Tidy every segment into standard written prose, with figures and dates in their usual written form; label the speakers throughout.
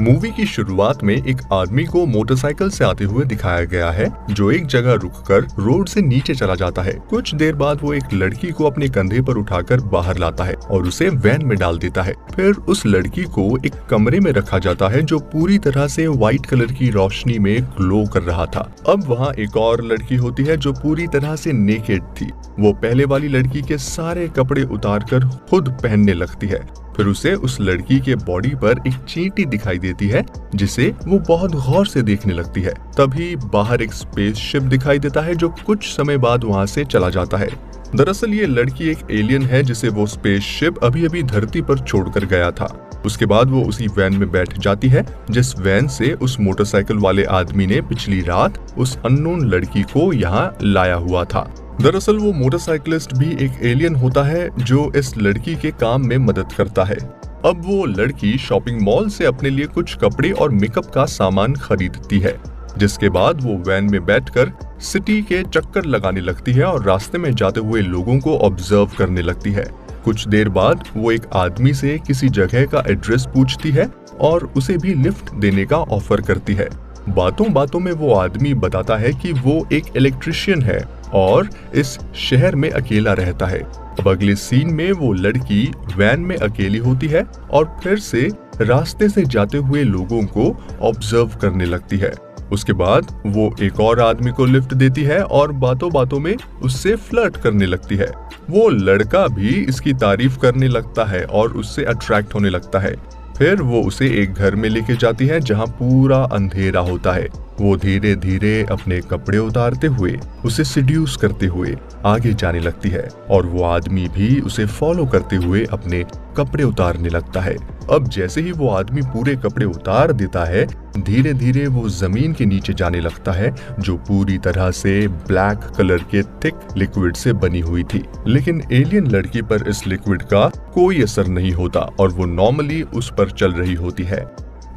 Speaker 1: Movie की शुरुआत में एक आदमी को मोटरसाइकिल से आते हुए दिखाया गया है जो एक जगह रुककर रोड से नीचे चला जाता है। कुछ देर बाद वो एक लड़की को अपने कंधे पर उठाकर बाहर लाता है और उसे वैन में डाल देता है। फिर उस लड़की को एक कमरे में रखा जाता है जो पूरी तरह से व्हाइट कलर की रोशनी में ग्लो कर रहा था। अब वहाँ एक और लड़की होती है जो पूरी तरह से नेकेड थी। वो पहले वाली लड़की के सारे कपड़े उतारकर खुद पहनने लगती है। फिर उसे उस लड़की के बॉडी पर एक चींटी दिखाई देती है जिसे वो बहुत गौर से देखने लगती है। तभी बाहर एक स्पेसशिप दिखाई देता है जो कुछ समय बाद वहाँ से चला जाता है। दरअसल ये लड़की एक एलियन है जिसे वो स्पेसशिप अभी अभी धरती पर छोड़कर गया था। उसके बाद वो उसी वैन में बैठ जाती है जिस वैन से उस मोटरसाइकिल वाले आदमी ने पिछली रात उस अननोन लड़की को यहाँ लाया हुआ था। दरअसल वो मोटरसाइकिलिस्ट भी एक एलियन होता है जो इस लड़की के काम में मदद करता है। अब वो लड़की शॉपिंग मॉल से अपने लिए कुछ कपड़े और मेकअप का सामान खरीदती है, जिसके बाद वो वैन में बैठकर सिटी के चक्कर लगाने लगती है और रास्ते में जाते हुए लोगों को ऑब्जर्व करने लगती है। कुछ देर बाद वो एक आदमी से किसी जगह का एड्रेस पूछती है और उसे भी लिफ्ट देने का ऑफर करती है। बातों बातों में वो आदमी बताता है कि वो एक इलेक्ट्रिशियन है और इस शहर में अकेला रहता है। अब अगले सीन में वो लड़की वैन में अकेली होती है और फिर से रास्ते से जाते हुए लोगों को ऑब्जर्व करने लगती है। उसके बाद वो एक और आदमी को लिफ्ट देती है और बातों बातों में उससे फ्लर्ट करने लगती है। वो लड़का भी इसकी तारीफ करने लगता है और उससे अट्रैक्ट होने लगता है। फिर वो उसे एक घर में लेके जाती है जहाँ पूरा अंधेरा होता है। वो धीरे धीरे अपने कपड़े उतारते हुए उसे सिड्यूस करते हुए आगे जाने लगती है और वो आदमी भी उसे फॉलो करते हुए अपने कपड़े उतारने लगता है। अब जैसे ही वो आदमी पूरे कपड़े उतार देता है, धीरे धीरे वो जमीन के नीचे जाने लगता है जो पूरी तरह से ब्लैक कलर के थिक लिक्विड से बनी हुई थी। लेकिन एलियन लड़की पर इस लिक्विड का कोई असर नहीं होता और वो नॉर्मली उस पर चल रही होती है।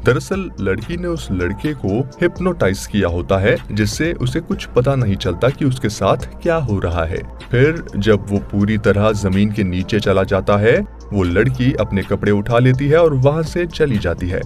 Speaker 1: दरअसल लड़की ने उस लड़के को हिप्नोटाइज किया होता है जिससे उसे कुछ पता नहीं चलता कि उसके साथ क्या हो रहा है। फिर जब वो पूरी तरह जमीन के नीचे चला जाता है, वो लड़की अपने कपड़े उठा लेती है और वहाँ से चली जाती है।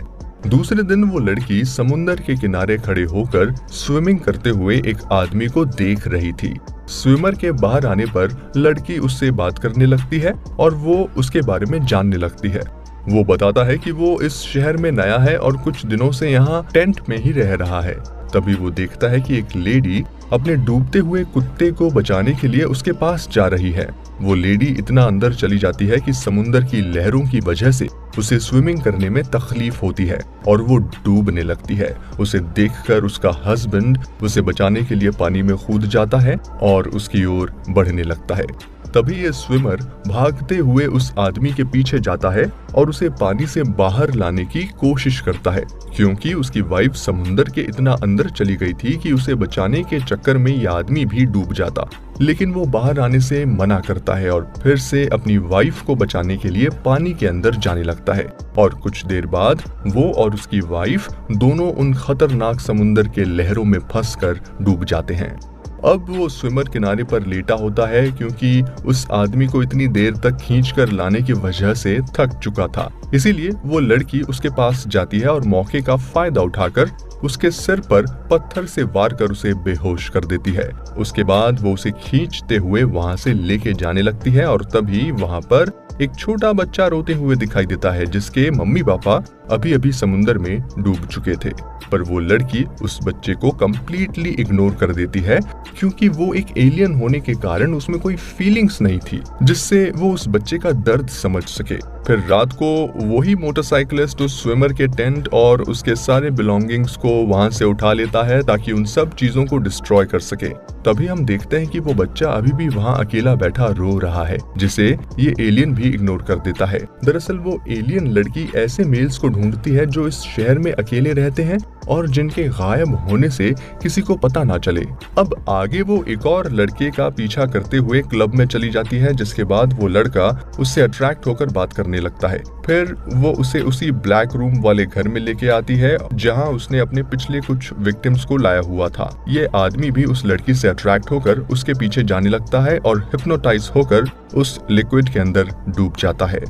Speaker 1: दूसरे दिन वो लड़की समुंदर के किनारे खड़े होकर स्विमिंग करते हुए एक आदमी को देख रही थी। स्विमर के बाहर आने पर लड़की उससे बात करने लगती है और वो उसके बारे में जानने लगती है। वो बताता है कि वो इस शहर में नया है और कुछ दिनों से यहाँ टेंट में ही रह रहा है। तभी वो देखता है कि एक लेडी अपने डूबते हुए कुत्ते को बचाने के लिए उसके पास जा रही है। वो लेडी इतना अंदर चली जाती है कि समुंदर की लहरों की वजह से उसे स्विमिंग करने में तकलीफ होती है और वो डूबने लगती है। उसे देखकर उसका हस्बैंड उसे बचाने के लिए पानी में कूद जाता है और उसकी ओर बढ़ने लगता है। तभी ये स्विमर भागते हुए उस आदमी के पीछे जाता है और उसे पानी से बाहर लाने की कोशिश करता है, क्योंकि उसकी वाइफ समुंदर के इतना अंदर चली गई थी कि उसे बचाने के चक्कर में ये आदमी भी डूब जाता। लेकिन वो बाहर आने से मना करता है और फिर से अपनी वाइफ को बचाने के लिए पानी के अंदर जाने लगता है। और कुछ देर बाद वो और उसकी वाइफ दोनों उन खतरनाक समुंदर के लहरों में फंसकर डूब जाते हैं। अब वो स्विमर किनारे पर लेटा होता है क्योंकि उस आदमी को इतनी देर तक खींचकर लाने की वजह से थक चुका था। इसीलिए वो लड़की उसके पास जाती है और मौके का फायदा उठाकर उसके सिर पर पत्थर से वार कर उसे बेहोश कर देती है। उसके बाद वो उसे खींचते हुए वहाँ से लेके जाने लगती है और तभी वहाँ पर एक छोटा बच्चा रोते हुए दिखाई देता है जिसके मम्मी पापा अभी अभी समुंदर में डूब चुके थे। पर वो लड़की उस बच्चे को कम्प्लीटली इग्नोर कर देती है क्योंकि वो एक एलियन होने के कारण उसमें कोई फीलिंग्स नहीं थी जिससे वो उस बच्चे का दर्द समझ सके। फिर रात को वही मोटरसाइकिलिस्ट उस स्विमर के टेंट और उसके सारे बिलोंगिंग्स को वहां से उठा लेता है ताकि उन सब चीजों को डिस्ट्रॉय कर सके। तभी हम देखते हैं कि वो बच्चा अभी भी वहां अकेला बैठा रो रहा है जिसे ये एलियन भी इग्नोर कर देता है। दरअसल वो एलियन लड़की ऐसे मेल्स को ढूंढती है जो इस शहर में अकेले रहते हैं और जिनके गायब होने से किसी को पता ना चले। अब आगे वो एक और लड़के का पीछा करते हुए क्लब में चली जाती है जिसके बाद वो लड़का उससे अट्रैक्ट होकर बात करने लगता है। फिर वो उसे उसी ब्लैक रूम वाले घर में लेके आती है जहां उसने अपने पिछले कुछ विक्टिम्स को लाया हुआ था। ये आदमी भी उस लड़की से अट्रैक्ट होकर उसके पीछे जाने लगता है और हिप्नोटाइज होकर उस लिक्विड के अंदर डूब जाता है।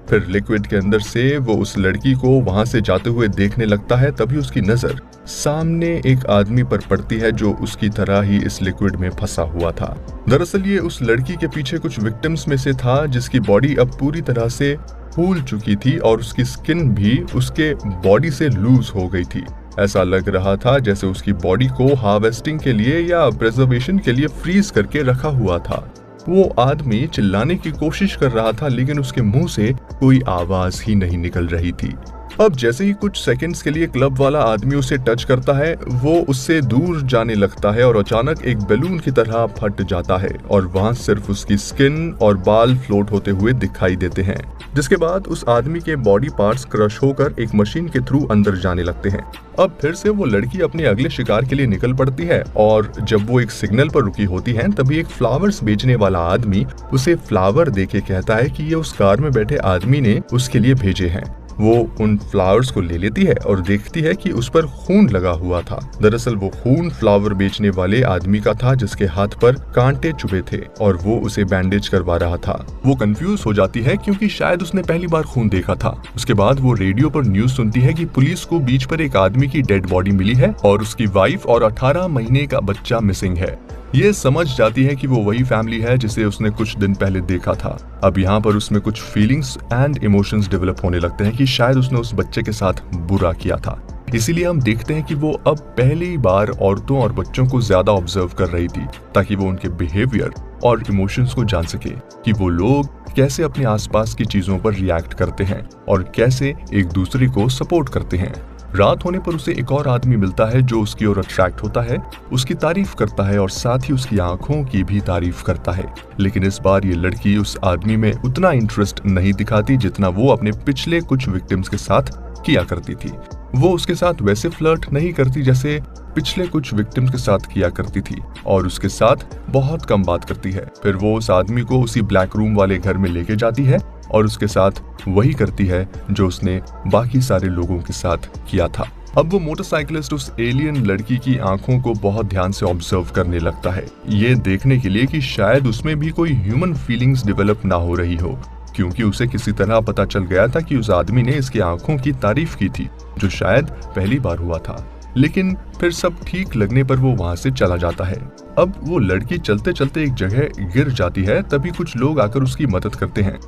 Speaker 1: फिर लिक्विड के अंदर से वो उस लड़की को वहां से जाते हुए देखने लगता है। तभी उसकी नजर सामने एक आदमी पर पड़ती है जो उसकी तरह ही इस लिक्विड में फंसा हुआ था। दरअसल ये उस लड़की के पीछे कुछ विक्टिम्स में से था जिसकी बॉडी अब पूरी तरह से फूल चुकी थी और उसकी स्किन भी उसके बॉडी से लूज हो गई थी। ऐसा लग रहा था जैसे उसकी बॉडी को हार्वेस्टिंग के लिए या प्रिजर्वेशन के लिए फ्रीज करके रखा हुआ था। वो आदमी चिल्लाने की कोशिश कर रहा था लेकिन उसके मुंह से कोई आवाज ही नहीं निकल रही थी। अब जैसे ही कुछ सेकंड्स के लिए क्लब वाला आदमी उसे टच करता है, वो उससे दूर जाने लगता है और अचानक एक बैलून की तरह फट जाता है और वहां सिर्फ उसकी स्किन और बाल फ्लोट होते हुए दिखाई देते हैं। जिसके बाद उस आदमी के बॉडी पार्ट्स क्रश होकर एक मशीन के थ्रू अंदर जाने लगते हैं। अब फिर से वो लड़की अपने अगले शिकार के लिए निकल पड़ती है और जब वो एक सिग्नल पर रुकी होती है तभी एक फ्लावर्स बेचने वाला आदमी उसे फ्लावर देके कहता है कि ये उस कार में बैठे आदमी ने उसके लिए भेजे हैं। वो उन फ्लावर्स को ले लेती है और देखती है कि उस पर खून लगा हुआ था। दरअसल वो खून फ्लावर बेचने वाले आदमी का था जिसके हाथ पर कांटे चुभे थे और वो उसे बैंडेज करवा रहा था। वो कंफ्यूज हो जाती है क्योंकि शायद उसने पहली बार खून देखा था। उसके बाद वो रेडियो पर न्यूज सुनती है कि पुलिस को बीच पर एक आदमी की डेड बॉडी मिली है और उसकी वाइफ और 18 महीने का बच्चा मिसिंग है। ये समझ जाती है कि वो वही फैमिली है जिसे उसने कुछ दिन पहले देखा था। अब यहाँ पर उसमें कुछ फीलिंग्स एंड इमोशंस डेवलप होने लगते हैं कि शायद उसने उस बच्चे के साथ बुरा किया था। इसीलिए हम देखते हैं कि वो अब पहली बार औरतों और बच्चों को ज्यादा ऑब्जर्व कर रही थी ताकि वो उनके बिहेवियर और इमोशंस को जान सके कि वो लोग कैसे अपने आसपास की चीजों पर रिएक्ट करते हैं और कैसे एक दूसरे को सपोर्ट करते हैं। रात होने पर उसे एक और आदमी मिलता है जो उसकी ओर अट्रैक्ट होता है, उसकी तारीफ करता है और साथ ही उसकी आंखों की भी तारीफ करता है। लेकिन इस बार ये लड़की उस आदमी में उतना इंटरेस्ट नहीं दिखाती जितना वो अपने पिछले कुछ विक्टिम्स के साथ किया करती थी। वो उसके साथ वैसे फ्लर्ट नहीं करती जैसे पिछले कुछ विक्टिम्स के साथ किया करती थी और उसके साथ बहुत कम बात करती है। फिर वो उस आदमी को उसी ब्लैक रूम वाले घर में लेके जाती है और उसके साथ वही करती है जो उसने बाकी सारे लोगों के साथ किया था। अब वो मोटरसाइकिलिस्ट उस एलियन लड़की की आंखों को बहुत ध्यान से ऑब्जर्व करने लगता है, ये देखने के लिए कि शायद उसमें भी कोई ह्यूमन फीलिंग्स डेवलप ना हो रही हो, क्योंकि उसे किसी तरह पता चल गया था कि उस आदमी ने इसकी आंखों की तारीफ की थी जो शायद पहली बार हुआ था। लेकिन फिर सब ठीक लगने पर वो वहां से चला जाता है। अब वो लड़की चलते चलते एक जगह गिर जाती है, तभी कुछ लोग आकर उसकी मदद करते हैं।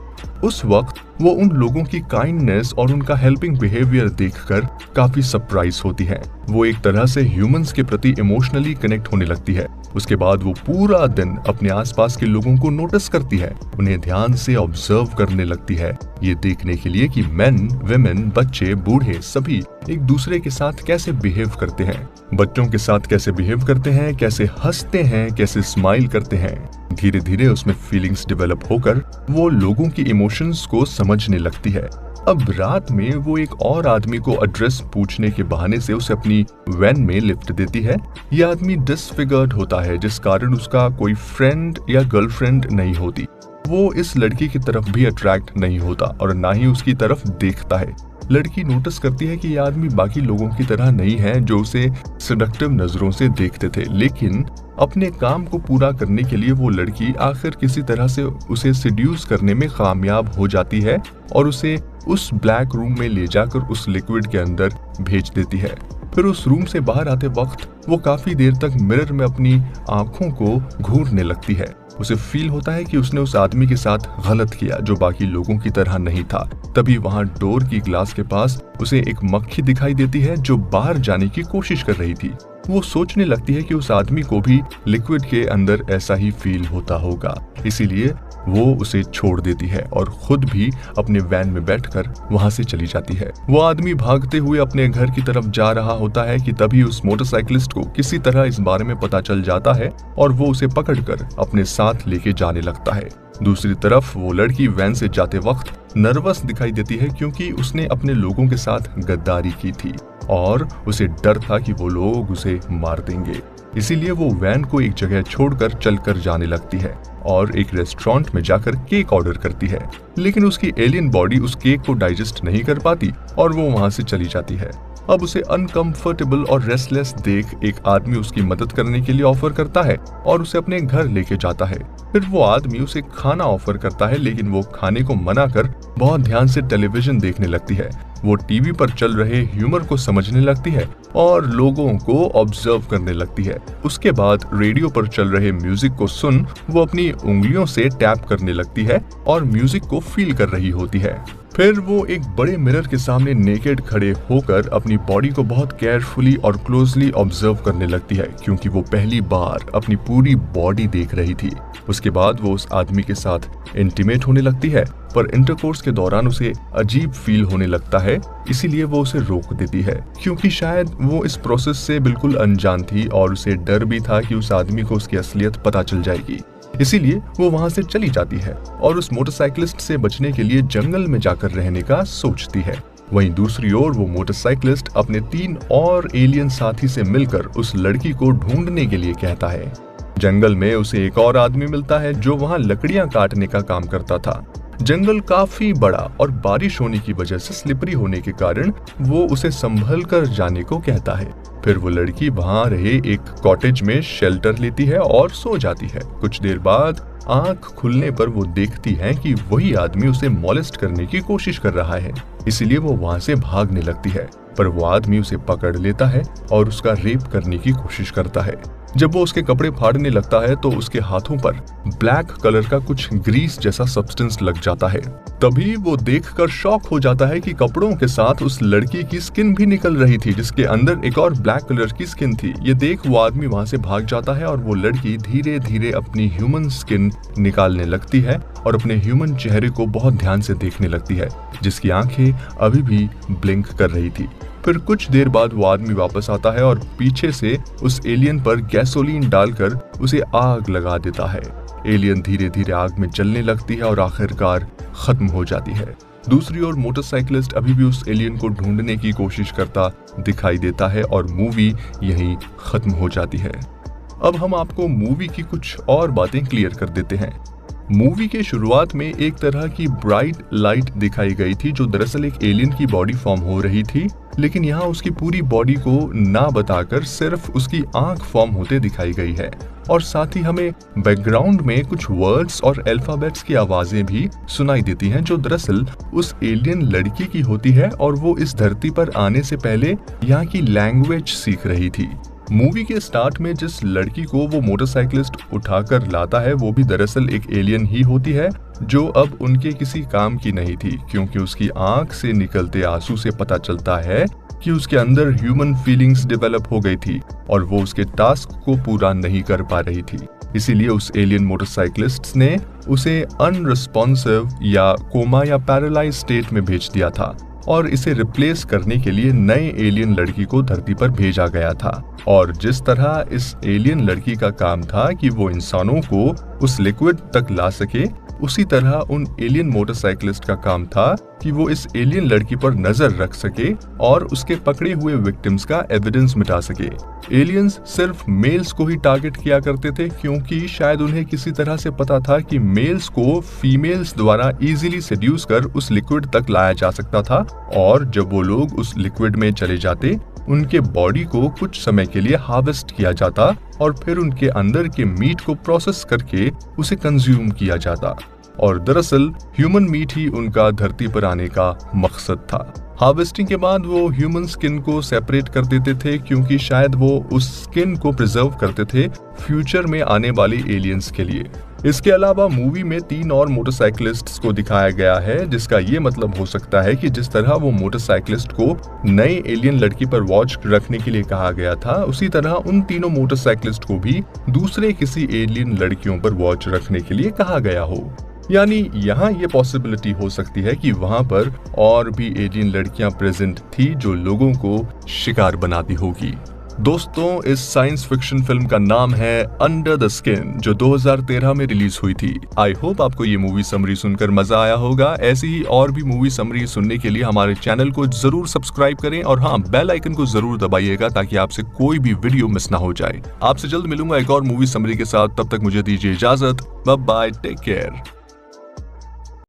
Speaker 1: उस वक्त वो उन लोगों की काइंडनेस और उनका हेल्पिंग बिहेवियर देखकर काफी सरप्राइज होती है। वो एक तरह से ह्यूमंस के प्रति इमोशनली कनेक्ट होने लगती है। उसके बाद वो पूरा दिन अपने आसपास के लोगों को नोटिस करती है, उन्हें ध्यान से ऑब्जर्व करने लगती है, ये देखने के लिए कि मेन, विमेन, बच्चे, बूढ़े सभी एक दूसरे के साथ कैसे बिहेव करते हैं, बच्चों के साथ कैसे बिहेव करते हैं, कैसे हंसते हैं, कैसे स्माइल करते हैं। धीरे धीरे उसमें फीलिंग्स डेवलप होकर वो लोगों की इमोशंस को समझने लगती है। अब रात में वो एक और आदमी को एड्रेस पूछने के बहाने से उसे अपनी वैन में लिफ्ट देती है। ये आदमी डिसफिगर्ड होता है जिस कारण उसका कोई फ्रेंड या गर्लफ्रेंड नहीं होती। वो इस लड़की की तरफ भी अट्रैक्ट नहीं होता और ना ही उसकी तरफ देखता है। लड़की नोटिस करती है कि यह आदमी बाकी लोगों की तरह नहीं है जो उसे सेडक्टिव नजरों से देखते थे, लेकिन अपने काम को पूरा करने के लिए वो लड़की आखिर किसी तरह से उसे सिड्यूस करने में कामयाब हो जाती है और उसे उस ब्लैक रूम में ले जाकर उस लिक्विड के अंदर भेज देती है। फिर उस रूम से बाहर आते वक्त वो काफी देर तक मिरर में अपनी आंखों को घूरने लगती है। उसे फील होता है कि उसने उस आदमी के साथ गलत किया जो बाकी लोगों की तरह नहीं था। तभी वहां डोर की ग्लास के पास उसे एक मक्खी दिखाई देती है जो बाहर जाने की कोशिश कर रही थी। वो सोचने लगती है कि उस आदमी को भी लिक्विड के अंदर ऐसा ही फील होता होगा, इसीलिए वो उसे छोड़ देती है और खुद भी अपने वैन में बैठकर वहां से चली जाती है। वो आदमी भागते हुए अपने घर की तरफ जा रहा होता है कि तभी उस मोटरसाइकिलिस्ट को किसी तरह इस बारे में पता चल जाता है और वो उसे पकड़कर अपने साथ लेके जाने लगता है। दूसरी तरफ वो लड़की वैन से जाते वक्त नर्वस दिखाई देती है क्योंकि उसने अपने लोगों के साथ गद्दारी की थी और उसे डर था कि वो लोग उसे मार देंगे। इसीलिए वो वैन को एक जगह छोड़कर चलकर जाने लगती है और एक रेस्टोरेंट में जाकर केक ऑर्डर करती है, लेकिन उसकी एलियन बॉडी उस केक को डाइजेस्ट नहीं कर पाती और वो वहां से चली जाती है। अब उसे अनकंफर्टेबल और रेस्टलेस देख एक आदमी उसकी मदद करने के लिए ऑफर करता है और उसे अपने घर लेके जाता है। फिर वो आदमी उसे खाना ऑफर करता है, लेकिन वो खाने को मना कर बहुत ध्यान से टेलीविजन देखने लगती है। वो टीवी पर चल रहे ह्यूमर को समझने लगती है और लोगों को ऑब्जर्व करने लगती है। उसके बाद रेडियो पर चल रहे म्यूजिक को सुन वो अपनी उंगलियों से टैप करने लगती है और म्यूजिक को फील कर रही होती है। फिर वो एक बड़े मिरर के सामने नेकेड खड़े होकर अपनी बॉडी को बहुत केयरफुली और क्लोजली ऑब्जर्व करने लगती है, क्योंकि वो पहली बार अपनी पूरी बॉडी देख रही थी। उसके बाद वो उस आदमी के साथ इंटीमेट होने लगती है, पर इंटरकोर्स के दौरान उसे अजीब फील होने लगता है, इसीलिए वो उसे रोक देती है, क्योंकि शायद वो इस प्रोसेस से बिल्कुल अनजान थी और उसे डर भी था कि उस आदमी को उसकी असलियत पता चल जाएगी। इसीलिए वो वहां से चली जाती है और उस मोटरसाइकिलिस्ट से बचने के लिए जंगल में जाकर रहने का सोचती है। वहीं दूसरी ओर वो मोटरसाइकिलिस्ट अपने 3 और एलियन साथी से मिलकर उस लड़की को ढूंढने के लिए कहता है। जंगल में उसे एक और आदमी मिलता है जो वहां लकड़ियां काटने का काम करता था। जंगल काफी बड़ा और बारिश होने की वजह से स्लिपरी होने के कारण वो उसे संभल कर जाने को कहता है। फिर वो लड़की वहां रहे एक कॉटेज में शेल्टर लेती है और सो जाती है। कुछ देर बाद आंख खुलने पर वो देखती है कि वही आदमी उसे मॉलेस्ट करने की कोशिश कर रहा है, इसीलिए वो वहां से भागने लगती है, पर वो आदमी उसे पकड़ लेता है और उसका रेप करने की कोशिश करता है। जब वो उसके कपड़े फाड़ने लगता है तो उसके हाथों पर ब्लैक कलर का कुछ ग्रीस जैसा सब्सटेंस लग जाता है। तभी वो देखकर शॉक हो जाता है कि कपड़ों के साथ उस लड़की की स्किन भी निकल रही थी, जिसके अंदर एक और ब्लैक कलर की स्किन थी। ये देख वो आदमी वहां से भाग जाता है और वो लड़की धीरे धीरे अपनी ह्यूमन स्किन निकालने लगती है और अपने ह्यूमन चेहरे को बहुत ध्यान से देखने लगती है, जिसकी आंखें अभी भी ब्लिंक कर रही थी। फिर कुछ देर बाद वो आदमी वापस आता है और पीछे से उस एलियन पर गैसोलीन डालकर उसे आग लगा देता है। एलियन धीरे धीरे आग में जलने लगती है और आखिरकार खत्म हो जाती है। दूसरी ओर मोटरसाइकिलिस्ट अभी भी उस एलियन को ढूंढने की कोशिश करता दिखाई देता है और मूवी यहीं खत्म हो जाती है। अब हम आपको मूवी की कुछ और बातें क्लियर कर देते हैं। मूवी के शुरुआत में एक तरह की ब्राइट लाइट दिखाई गई थी जो दरअसल एक एलियन की बॉडी फॉर्म हो रही थी, लेकिन यहाँ उसकी पूरी बॉडी को ना बताकर सिर्फ उसकी आंख फॉर्म होते दिखाई गई है। और साथ ही हमें बैकग्राउंड में कुछ वर्ड्स और अल्फाबेट्स की आवाजें भी सुनाई देती हैं जो दरअसल उस एलियन लड़की की होती है और वो इस धरती पर आने से पहले यहाँ की लैंग्वेज सीख रही थी। मूवी के स्टार्ट में जिस लड़की को वो मोटरसाइकिलिस्ट उठाकर लाता है वो भी दरअसल एक एलियन ही होती है, जो अब उनके किसी काम की नहीं थी, क्योंकि उसकी आंख से निकलते आंसू से पता चलता है कि उसके अंदर ह्यूमन फीलिंग्स डेवलप हो गई थी और वो उसके टास्क को पूरा नहीं कर पा रही थी। इसीलिए उस एलियन मोटरसाइकिलिस्ट ने उसे अनरिस्पॉन्सिव या कोमा या पैरालाइज स्टेट में भेज दिया था और इसे रिप्लेस करने के लिए नए एलियन लड़की को धरती पर भेजा गया था। और जिस तरह इस एलियन लड़की का काम था कि वो इंसानों को उस लिक्विड तक ला सके, उसी तरह उन एलियन मोटरसाइकिलिस्ट का काम था कि वो इस एलियन लड़की पर नजर रख सके और उसके पकड़े हुए विक्टिम्स का एविडेंस मिटा सके। एलियंस सिर्फ मेल्स को ही टारगेट किया करते थे, क्योंकि शायद उन्हें किसी तरह से पता था कि मेल्स को फीमेल्स द्वारा इजीली सेड्यूस कर उस लिक्विड तक लाया जा सकता था, और जब वो लोग उस लिक्विड में चले जाते उनके बॉडी को कुछ समय के लिए हार्वेस्ट किया जाता और फिर उनके अंदर के मीट को प्रोसेस करके उसे कंज्यूम किया जाता। और दरअसल ह्यूमन मीट ही उनका धरती पर आने का मकसद था। हार्वेस्टिंग के बाद वो ह्यूमन स्किन को सेपरेट कर देते थे, क्योंकि शायद वो उस स्किन को प्रिजर्व करते थे फ्यूचर में आने वाले एलियंस के लिए। इसके अलावा मूवी में 3 और मोटरसाइकिलिस्ट्स को दिखाया गया है, जिसका ये मतलब हो सकता है कि जिस तरह वो मोटरसाइकिलिस्ट को नए एलियन लड़की पर वॉच रखने के लिए कहा गया था, उसी तरह उन तीनों मोटरसाइकिलिस्ट को भी दूसरे किसी एलियन लड़कियों पर वॉच रखने के लिए कहा गया हो। यानी यहाँ ये पॉसिबिलिटी हो सकती है कि वहाँ पर और भी एलियन लड़कियां प्रेजेंट थी जो लोगों को शिकार बनाती होगी। दोस्तों, इस साइंस फिक्शन फिल्म का नाम है अंडर द स्किन, जो 2013 में रिलीज हुई थी। आई होप आपको ये मूवी समरी सुनकर मजा आया होगा। ऐसी ही और भी मूवी समरी सुनने के लिए हमारे चैनल को जरूर सब्सक्राइब करें और हाँ, बेल आइकन को जरूर दबाइएगा ताकि आपसे कोई भी वीडियो मिस ना हो जाए। आपसे जल्द मिलूंगा एक और मूवी समरी के साथ, तब तक मुझे दीजिए इजाजत। Bye bye, take care.